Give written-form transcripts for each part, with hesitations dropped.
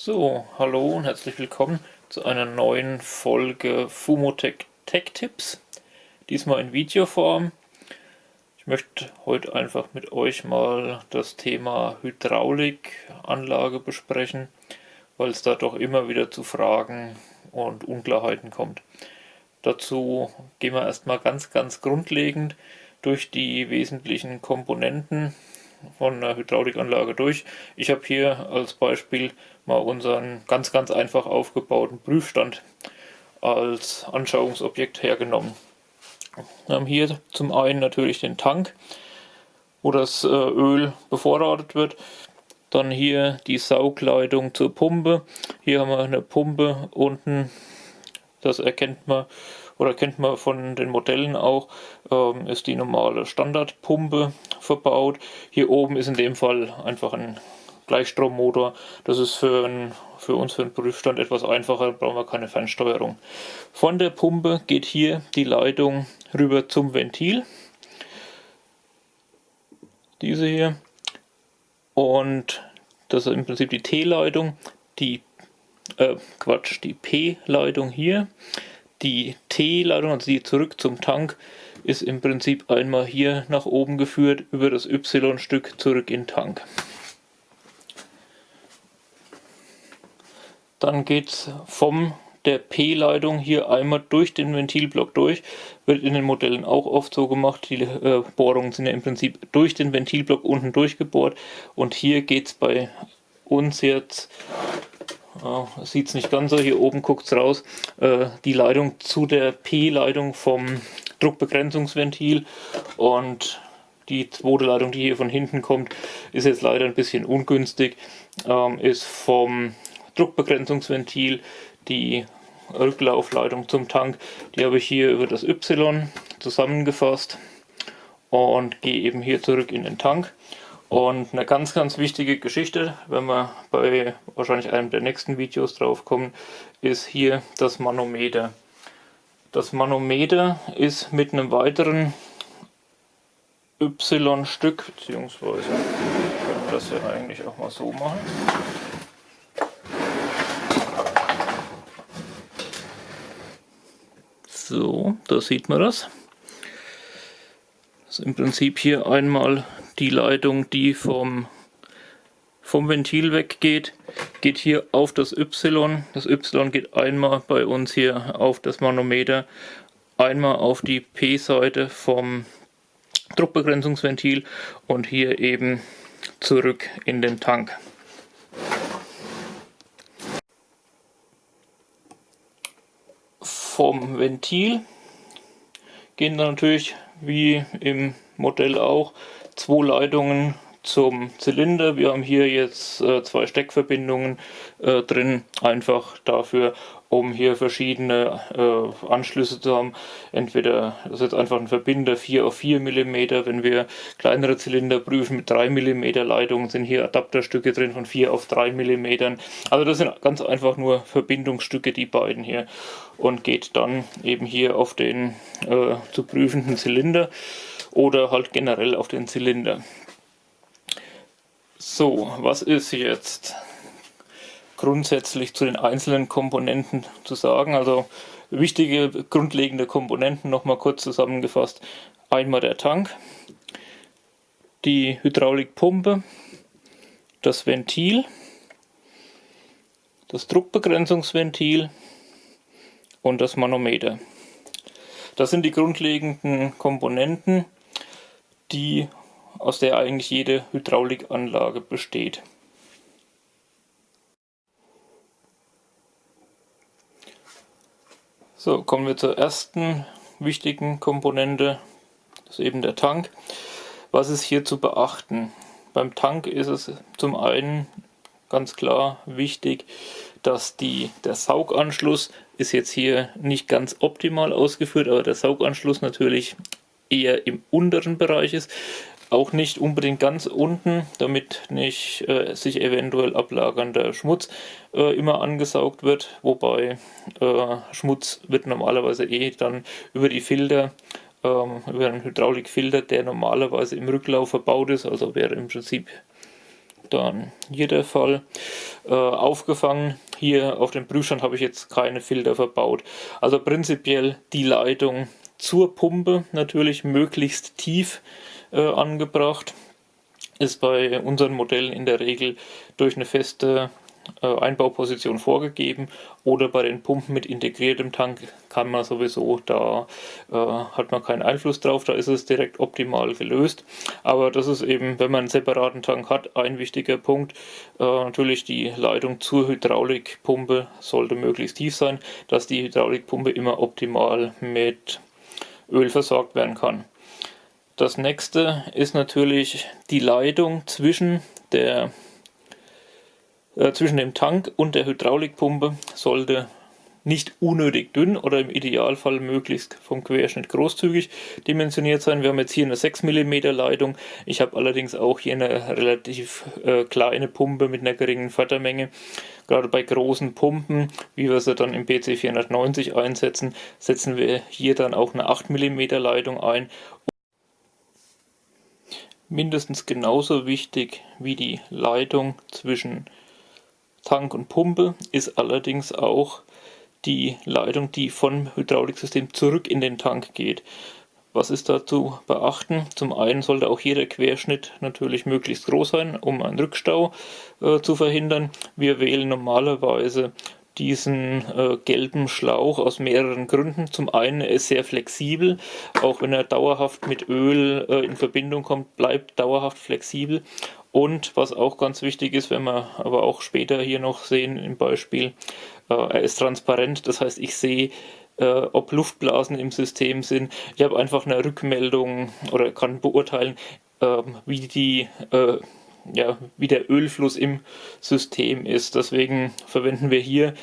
So, hallo und herzlich willkommen zu einer neuen Folge Fumotech Tech Tipps. Diesmal in Videoform. Ich möchte heute einfach mit euch mal das Thema Hydraulikanlage besprechen, weil es da doch immer wieder zu Fragen und Unklarheiten kommt. Dazu gehen wir erstmal ganz grundlegend durch die wesentlichen Komponenten von einer Hydraulikanlage durch. Ich habe hier als Beispiel mal unseren ganz einfach aufgebauten Prüfstand als Anschauungsobjekt hergenommen. Wir haben hier zum einen natürlich den Tank, wo das Öl bevorratet wird. Dann hier die Saugleitung zur Pumpe. Hier haben wir eine Pumpe unten, das erkennt man oder kennt man von den Modellen auch, ist die normale Standardpumpe verbaut. Hier oben ist in dem Fall einfach ein Gleichstrommotor. Das ist für uns für einen Prüfstand etwas einfacher, brauchen wir keine Fernsteuerung. Von der Pumpe geht hier die Leitung rüber zum Ventil. Diese hier. Und das ist im Prinzip die T-Leitung, die P-Leitung hier. Die T-Leitung, also die zurück zum Tank, ist im Prinzip einmal hier nach oben geführt, über das Y-Stück zurück in den Tank. Dann geht es von der P-Leitung hier einmal durch den Ventilblock durch. Wird in den Modellen auch oft so gemacht. Die Bohrungen sind ja im Prinzip durch den Ventilblock unten durchgebohrt. Und hier geht es bei uns jetzt, sieht es nicht ganz so, hier oben guckt es raus, die Leitung zu der P-Leitung vom Druckbegrenzungsventil. Und die zweite Leitung, die hier von hinten kommt, ist jetzt leider ein bisschen ungünstig, ist vom Druckbegrenzungsventil die Rücklaufleitung zum Tank. Die habe ich hier über das Y zusammengefasst und gehe eben hier zurück in den Tank. Und eine ganz wichtige Geschichte, wenn wir bei wahrscheinlich einem der nächsten Videos drauf kommen, ist hier das Manometer. Das Manometer ist mit einem weiteren Y-Stück, beziehungsweise können wir das ja eigentlich auch mal so machen. So, da sieht man das. Das ist im Prinzip hier einmal die Leitung, die vom Ventil weggeht, geht hier auf das Y. Das Y geht einmal bei uns hier auf das Manometer, einmal auf die P-Seite vom Druckbegrenzungsventil und hier eben zurück in den Tank. Vom Ventil gehen dann natürlich, wie im Modell auch, zwei Leitungen zum Zylinder. Wir haben hier jetzt zwei Steckverbindungen drin, einfach dafür, um hier verschiedene Anschlüsse zu haben. Entweder das ist jetzt einfach ein Verbinder 4 auf 4 mm, wenn wir kleinere Zylinder prüfen mit 3 mm Leitungen, sind hier Adapterstücke drin von 4 auf 3 mm. Also das sind ganz einfach nur Verbindungsstücke, die beiden hier, und geht dann eben hier auf den zu prüfenden Zylinder oder halt generell auf den Zylinder. So, was ist jetzt grundsätzlich zu den einzelnen Komponenten zu sagen? Also wichtige grundlegende Komponenten nochmal kurz zusammengefasst. Einmal der Tank, die Hydraulikpumpe, das Ventil, das Druckbegrenzungsventil und das Manometer. Das sind die grundlegenden Komponenten, aus der eigentlich jede Hydraulikanlage besteht. So, kommen wir zur ersten wichtigen Komponente, das ist eben der Tank. Was ist hier zu beachten? Beim Tank ist es zum einen ganz klar wichtig, dass der Sauganschluss ist jetzt hier nicht ganz optimal ausgeführt, aber der Sauganschluss natürlich eher im unteren Bereich ist. Auch nicht unbedingt ganz unten, damit nicht sich eventuell ablagernder Schmutz immer angesaugt wird, wobei Schmutz wird normalerweise dann über die Filter, über einen Hydraulikfilter, der normalerweise im Rücklauf verbaut ist, also wäre im Prinzip dann hier der Fall, aufgefangen. Hier auf dem Prüfstand habe ich jetzt keine Filter verbaut. Also prinzipiell die Leitung zur Pumpe natürlich möglichst tief angebracht. Ist bei unseren Modellen in der Regel durch eine feste Einbauposition vorgegeben, oder bei den Pumpen mit integriertem Tank kann man sowieso, da hat man keinen Einfluss drauf, da ist es direkt optimal gelöst. Aber das ist eben, wenn man einen separaten Tank hat, ein wichtiger Punkt. Natürlich die Leitung zur Hydraulikpumpe sollte möglichst tief sein, dass die Hydraulikpumpe immer optimal mit Öl versorgt werden kann. Das nächste ist natürlich die Leitung zwischen dem Tank und der Hydraulikpumpe sollte nicht unnötig dünn oder im Idealfall möglichst vom Querschnitt großzügig dimensioniert sein. Wir haben jetzt hier eine 6 mm Leitung. Ich habe allerdings auch hier eine relativ kleine Pumpe mit einer geringen Fördermenge. Gerade bei großen Pumpen, wie wir sie dann im PC 490 einsetzen, setzen wir hier dann auch eine 8 mm Leitung ein. Mindestens genauso wichtig wie die Leitung zwischen Tank und Pumpe ist allerdings auch die Leitung, die vom Hydrauliksystem zurück in den Tank geht. Was ist da zu beachten? Zum einen sollte auch hier der Querschnitt natürlich möglichst groß sein, um einen Rückstau zu verhindern. Wir wählen normalerweise diesen gelben Schlauch aus mehreren Gründen. Zum einen ist er sehr flexibel, auch wenn er dauerhaft mit Öl in Verbindung kommt, bleibt dauerhaft flexibel. Und was auch ganz wichtig ist, wenn wir aber auch später hier noch sehen im Beispiel, er ist transparent, das heißt, ich sehe, ob Luftblasen im System sind. Ich habe einfach eine Rückmeldung oder kann beurteilen, wie der Ölfluss im System ist. Deswegen verwenden wir hier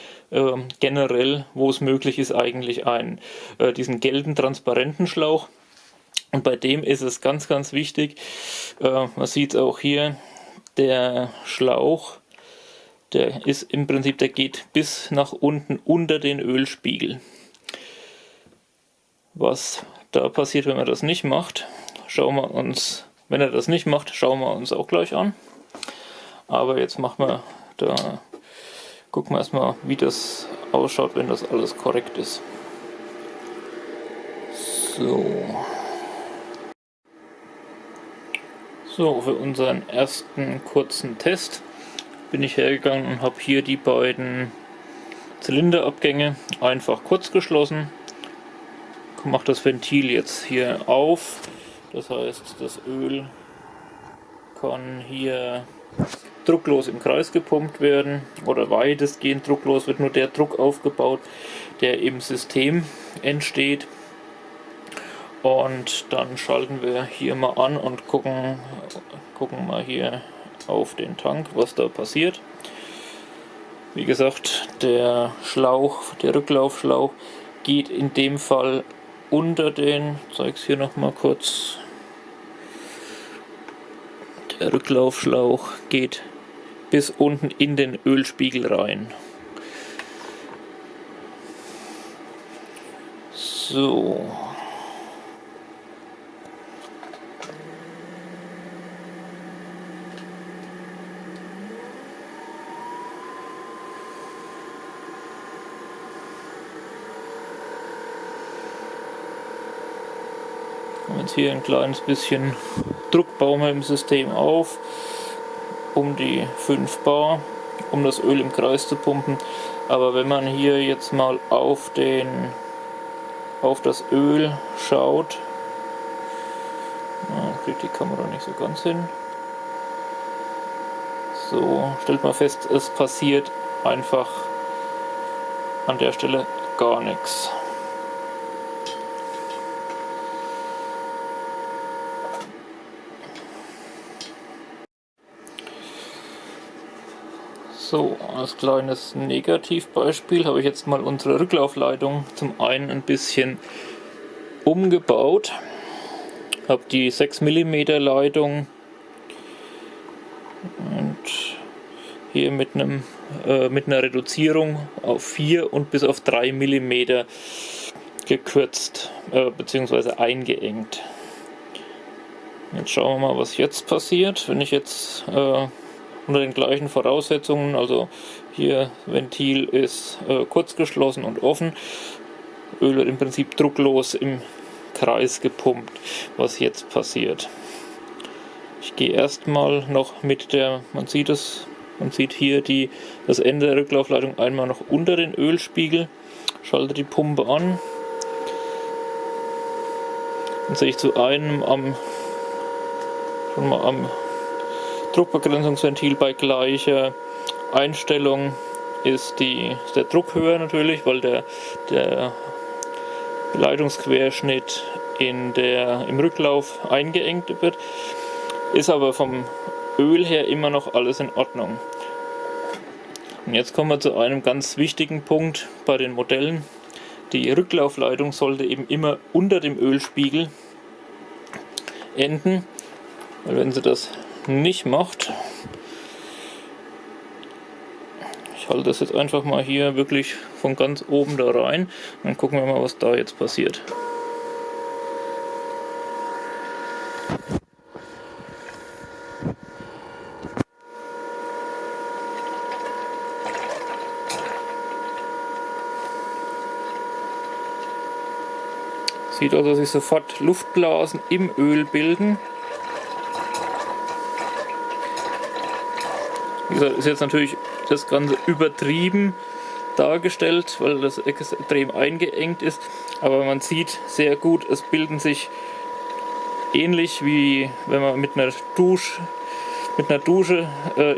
generell, wo es möglich ist, eigentlich diesen gelben transparenten Schlauch. Und bei dem ist es ganz, ganz wichtig, man sieht es auch hier, der Schlauch, der geht bis nach unten unter den Ölspiegel. Was da passiert, wenn man das nicht macht, schauen wir uns auch gleich an. Aber jetzt gucken wir erstmal, wie das ausschaut, wenn das alles korrekt ist. So, für unseren ersten kurzen Test bin ich hergegangen und habe hier die beiden Zylinderabgänge einfach kurz geschlossen. Ich mache das Ventil jetzt hier auf, das heißt, das Öl kann hier drucklos im Kreis gepumpt werden oder weitestgehend drucklos, wird nur der Druck aufgebaut, der im System entsteht. Und dann schalten wir hier mal an und gucken mal hier auf den Tank, was da passiert. Wie gesagt, der Rücklaufschlauch geht in dem Fall unter den, ich zeige es hier nochmal kurz, der Rücklaufschlauch geht bis unten in den Ölspiegel rein. So. Jetzt hier ein kleines bisschen Druck bauen wir im System auf, um die 5 Bar, um das Öl im Kreis zu pumpen. Aber wenn man hier jetzt mal auf das Öl schaut, kriegt die Kamera nicht so ganz hin. So, stellt man fest, es passiert einfach an der Stelle gar nichts. So, als kleines Negativbeispiel habe ich jetzt mal unsere Rücklaufleitung zum einen ein bisschen umgebaut. Ich habe die 6 mm Leitung und hier mit einer Reduzierung auf 4 und bis auf 3 mm gekürzt bzw. eingeengt. Jetzt schauen wir mal, was jetzt passiert, wenn ich jetzt unter den gleichen Voraussetzungen. Also hier Ventil ist kurz geschlossen und offen. Öl wird im Prinzip drucklos im Kreis gepumpt, was jetzt passiert. Ich gehe erstmal noch mit der, man sieht hier das Ende der Rücklaufleitung einmal noch unter den Ölspiegel, schalte die Pumpe an. Dann sehe ich zu einem schon mal am Druckbegrenzungsventil bei gleicher Einstellung ist der Druck höher natürlich, weil der Leitungsquerschnitt im Rücklauf eingeengt wird. Ist aber vom Öl her immer noch alles in Ordnung. Und jetzt kommen wir zu einem ganz wichtigen Punkt bei den Modellen. Die Rücklaufleitung sollte eben immer unter dem Ölspiegel enden, weil wenn sie das nicht macht, ich halte das jetzt einfach mal hier wirklich von ganz oben da rein, dann gucken wir mal, was da jetzt passiert. Sieht also, dass sich sofort Luftblasen im Öl bilden. Wie gesagt, ist jetzt natürlich das Ganze übertrieben dargestellt, weil das extrem eingeengt ist. Aber man sieht sehr gut, es bilden sich ähnlich wie wenn man mit einer Dusche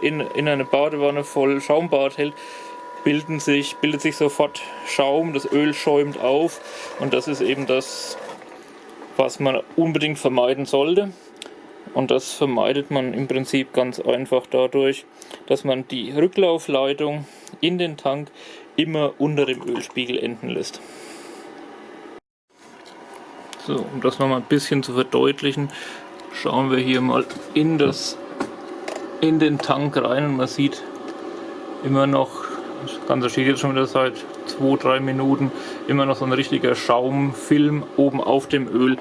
in eine Badewanne voll Schaumbad hält. Bildet sich sofort Schaum, das Öl schäumt auf und das ist eben das, was man unbedingt vermeiden sollte. Und das vermeidet man im Prinzip ganz einfach dadurch, dass man die Rücklaufleitung in den Tank immer unter dem Ölspiegel enden lässt. So, um das nochmal ein bisschen zu verdeutlichen, schauen wir hier mal in den Tank rein und man sieht immer noch, das Ganze steht jetzt schon wieder seit 2-3 Minuten, immer noch so ein richtiger Schaumfilm oben auf dem Öl.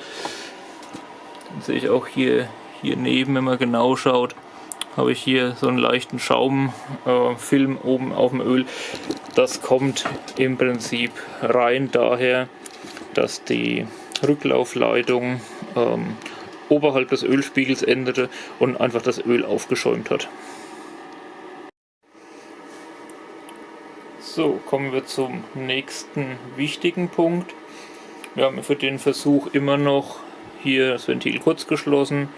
Den sehe ich auch hier neben, wenn man genau schaut, habe ich hier so einen leichten Schaumfilm oben auf dem Öl. Das kommt im Prinzip rein daher, dass die Rücklaufleitung oberhalb des Ölspiegels endete und einfach das Öl aufgeschäumt hat. So, kommen wir zum nächsten wichtigen Punkt. Wir haben für den Versuch immer noch hier das Ventil kurz geschlossen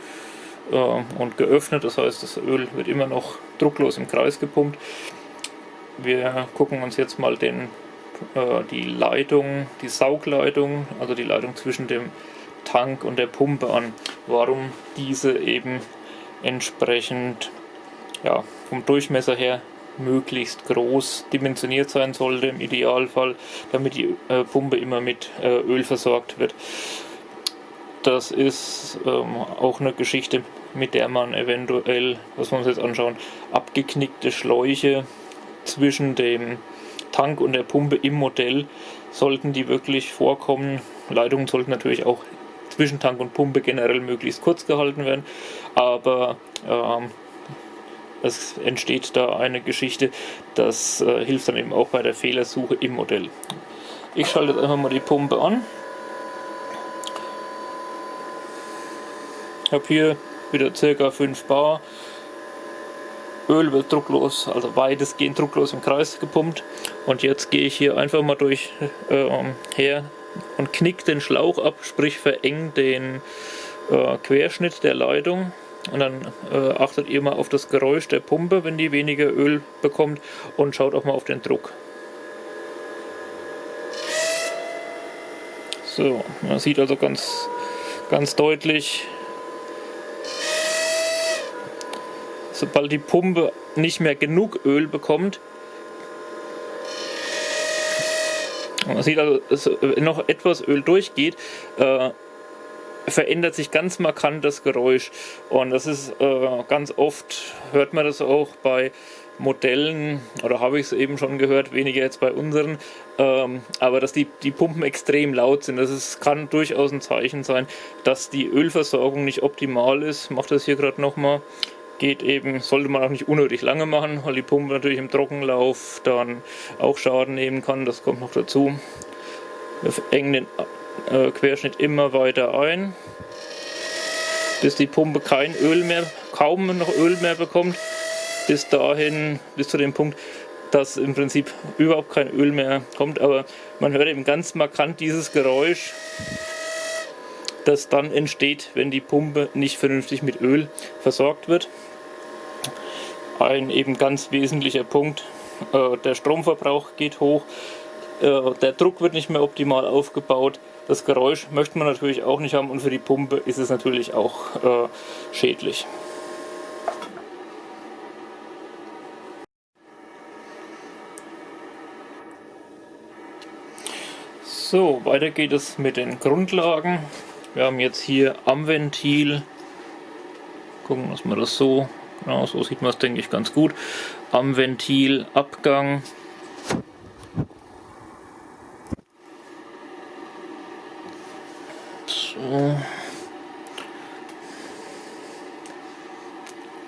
und geöffnet, das heißt, das Öl wird immer noch drucklos im Kreis gepumpt. Wir gucken uns jetzt mal die Leitung, die Saugleitung, also die Leitung zwischen dem Tank und der Pumpe an, warum diese eben entsprechend vom Durchmesser her möglichst groß dimensioniert sein sollte im Idealfall, damit die Pumpe immer mit Öl versorgt wird. Das ist auch eine Geschichte, mit der man eventuell, was wir uns jetzt anschauen, abgeknickte Schläuche zwischen dem Tank und der Pumpe im Modell, sollten die wirklich vorkommen. Leitungen sollten natürlich auch zwischen Tank und Pumpe generell möglichst kurz gehalten werden, aber es entsteht da eine Geschichte, das hilft dann eben auch bei der Fehlersuche im Modell. Ich schalte jetzt einfach mal die Pumpe an. Ich habe hier wieder ca. 5 Bar. Öl wird drucklos, also weitestgehend drucklos im Kreis gepumpt. Und jetzt gehe ich hier einfach mal her und knicke den Schlauch ab, sprich verenge den Querschnitt der Leitung. Und dann achtet ihr mal auf das Geräusch der Pumpe, wenn die weniger Öl bekommt, und schaut auch mal auf den Druck. So, man sieht also ganz deutlich, sobald die Pumpe nicht mehr genug Öl bekommt, man sieht also, dass noch etwas Öl durchgeht, verändert sich ganz markant das Geräusch. Und das ist ganz oft, hört man das auch bei Modellen, oder habe ich es eben schon gehört, weniger jetzt bei unseren, aber dass die Pumpen extrem laut sind. Kann durchaus ein Zeichen sein, dass die Ölversorgung nicht optimal ist. Ich mache das hier gerade nochmal. geht eben, sollte man auch nicht unnötig lange machen, weil die Pumpe natürlich im Trockenlauf dann auch Schaden nehmen kann. Das kommt noch dazu. Wir verengen den Querschnitt immer weiter ein, bis die Pumpe kaum noch Öl mehr bekommt. Bis zu dem Punkt, dass im Prinzip überhaupt kein Öl mehr kommt. Aber man hört eben ganz markant dieses Geräusch, das dann entsteht, wenn die Pumpe nicht vernünftig mit Öl versorgt wird. Ein eben ganz wesentlicher Punkt, der Stromverbrauch geht hoch, der Druck wird nicht mehr optimal aufgebaut, das Geräusch möchte man natürlich auch nicht haben und für die Pumpe ist es natürlich auch schädlich. So, weiter geht es mit den Grundlagen. Wir haben jetzt hier am Ventil, gucken, dass man das so, genau so sieht man es, denke ich, ganz gut. Am Ventil Abgang. So.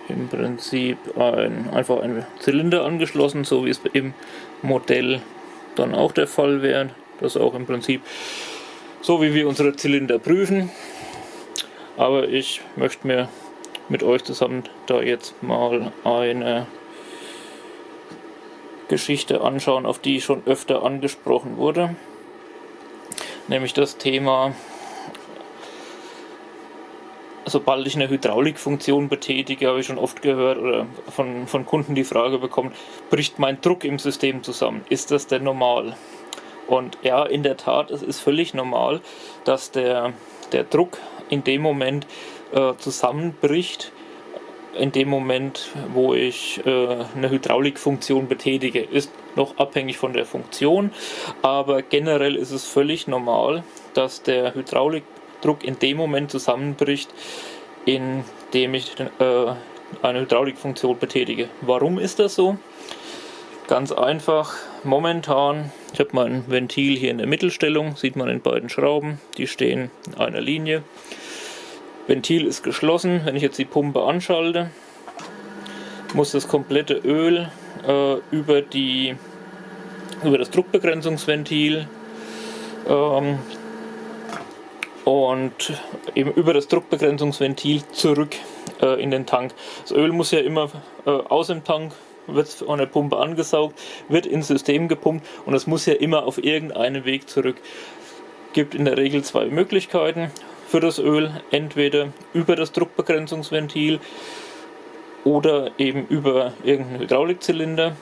Im Prinzip einfach ein Zylinder angeschlossen, so wie es im Modell dann auch der Fall wäre. Das ist auch im Prinzip so, wie wir unsere Zylinder prüfen. Aber ich möchte mir mit euch zusammen da jetzt mal eine Geschichte anschauen, auf die schon öfter angesprochen wurde. Nämlich das Thema, sobald ich eine Hydraulikfunktion betätige, habe ich schon oft gehört oder von Kunden die Frage bekommen, bricht mein Druck im System zusammen? Ist das denn normal? Und ja, in der Tat, es ist völlig normal, dass der Druck in dem Moment zusammenbricht, in dem Moment, wo ich eine Hydraulikfunktion betätige. Ist noch abhängig von der Funktion, aber generell ist es völlig normal, dass der Hydraulikdruck in dem Moment zusammenbricht, in dem ich eine Hydraulikfunktion betätige. Warum ist das so? Ganz einfach, momentan, ich habe mein Ventil hier in der Mittelstellung, sieht man in beiden Schrauben, die stehen in einer Linie. Ventil ist geschlossen, wenn ich jetzt die Pumpe anschalte, muss das komplette Öl über das Druckbegrenzungsventil und eben über das Druckbegrenzungsventil zurück in den Tank. Das Öl muss ja immer aus dem Tank, wird von der Pumpe angesaugt, wird ins System gepumpt und es muss ja immer auf irgendeinen Weg zurück. Gibt in der Regel zwei Möglichkeiten für das Öl, entweder über das Druckbegrenzungsventil oder eben über irgendeinen Hydraulikzylinder.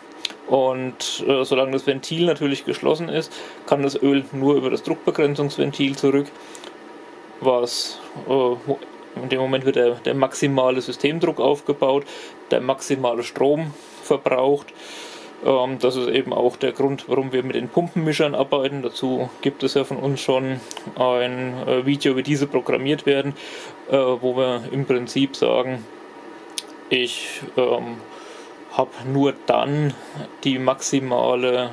Und solange das Ventil natürlich geschlossen ist, kann das Öl nur über das Druckbegrenzungsventil zurück, was in dem Moment wird der maximale Systemdruck aufgebaut, der maximale Strom verbraucht. Das ist eben auch der Grund, warum wir mit den Pumpenmischern arbeiten. Dazu gibt es ja von uns schon ein Video, wie diese programmiert werden, wo wir im Prinzip sagen, ich habe nur dann die maximale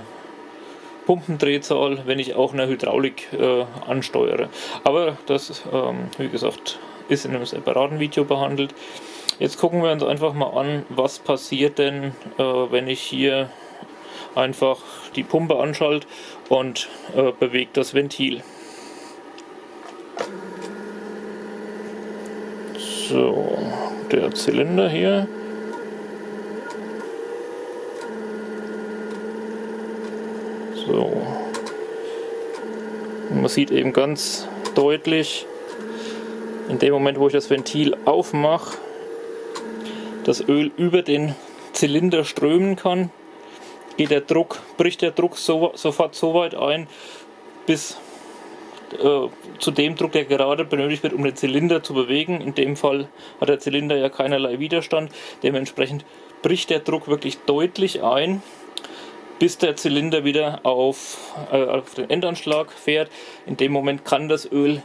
Pumpendrehzahl, wenn ich auch eine Hydraulik ansteuere. Aber das, wie gesagt, ist in einem separaten Video behandelt. Jetzt gucken wir uns einfach mal an, was passiert denn, wenn ich hier einfach die Pumpe anschalte und bewege das Ventil. So, der Zylinder hier. So. Und man sieht eben ganz deutlich, in dem Moment, wo ich das Ventil aufmache, das Öl über den Zylinder strömen kann, bricht der Druck sofort so weit ein, bis zu dem Druck, der gerade benötigt wird, um den Zylinder zu bewegen. In dem Fall hat der Zylinder ja keinerlei Widerstand. Dementsprechend bricht der Druck wirklich deutlich ein, bis der Zylinder wieder auf den Endanschlag fährt. In dem Moment kann das Öl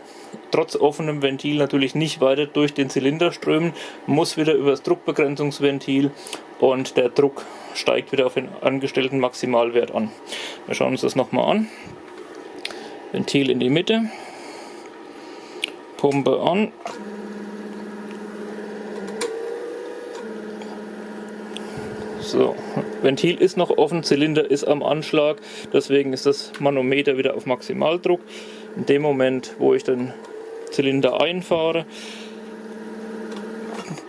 trotz offenem Ventil natürlich nicht weiter durch den Zylinder strömen, muss wieder über das Druckbegrenzungsventil und der Druck steigt wieder auf den angestellten Maximalwert an. Wir schauen uns das nochmal an. Ventil in die Mitte, Pumpe an. So, Ventil ist noch offen, Zylinder ist am Anschlag, deswegen ist das Manometer wieder auf Maximaldruck. In dem Moment, wo ich den Zylinder einfahre,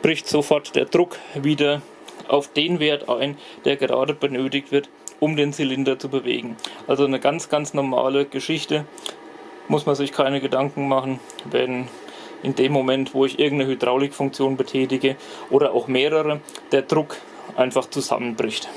bricht sofort der Druck wieder auf den Wert ein, der gerade benötigt wird, um den Zylinder zu bewegen. Also eine ganz, ganz normale Geschichte, muss man sich keine Gedanken machen, wenn in dem Moment, wo ich irgendeine Hydraulikfunktion betätige oder auch mehrere, der Druck einfach zusammenbricht.